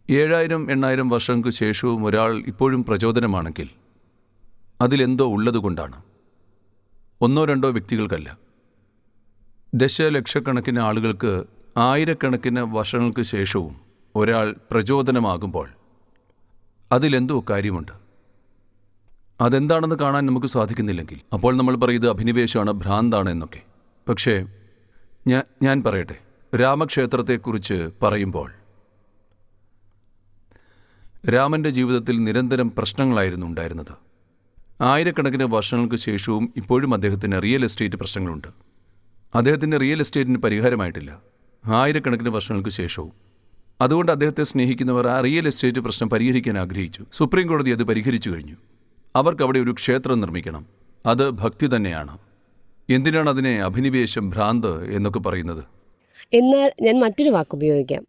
7000 8000 വർഷങ്ങൾക്ക് ശേഷവും ഒരാൾ ഇപ്പോഴും പ്രചോദനമാണെങ്കിൽ അതിലെന്തോ ഉള്ളതുകൊണ്ടാണ്. ഒന്നോ രണ്ടോ വ്യക്തികൾക്കല്ല. ദശലക്ഷക്കണക്കിന് ആളുകൾക്ക് ആയിരക്കണക്കിന് വർഷങ്ങൾക്ക് ശേഷവും ഒരാൾ പ്രചോദനമാകുമ്പോൾ അതിലെന്തോ കാര്യമുണ്ട്. അതെന്താണെന്ന് കാണാൻ നമുക്ക് സാധിക്കുന്നില്ലെങ്കിൽ അപ്പോൾ നമ്മൾ പറയുന്നത് അഭിനിവേശമാണ്, ഭ്രാന്താണ് എന്നൊക്കെ. പക്ഷേ ഞാൻ പറയട്ടെ, രാമക്ഷേത്രത്തെക്കുറിച്ച് പറയുമ്പോൾ രാമൻ്റെ ജീവിതത്തിൽ നിരന്തരം പ്രശ്നങ്ങളായിരുന്നു ഉണ്ടായിരുന്നത്. ആയിരക്കണക്കിന് വർഷങ്ങൾക്ക് ശേഷവും ഇപ്പോഴും അദ്ദേഹത്തിന് റിയൽ എസ്റ്റേറ്റ് പ്രശ്നങ്ങളുണ്ട്. അദ്ദേഹത്തിൻ്റെ റിയൽ എസ്റ്റേറ്റിന് പരിഹാരമായിട്ടില്ല ആയിരക്കണക്കിന് വർഷങ്ങൾക്ക് ശേഷവും. അതുകൊണ്ട് അദ്ദേഹത്തെ സ്നേഹിക്കുന്നവർ ആ റിയൽ എസ്റ്റേറ്റ് പ്രശ്നം പരിഹരിക്കാൻ ആഗ്രഹിച്ചു. സുപ്രീം കോടതി അത് പരിഹരിച്ചു കഴിഞ്ഞു. അവർക്കവിടെ ഒരു ക്ഷേത്രം നിർമ്മിക്കണം. അത് ഭക്തി തന്നെയാണ്. എന്തിനാണ് അതിനെ അഭിനിവേശം, ഭ്രാന്ത് എന്നൊക്കെ പറയുന്നത്? എന്നാൽ ഞാൻ മറ്റൊരു വാക്ക് ഉപയോഗിക്കാം.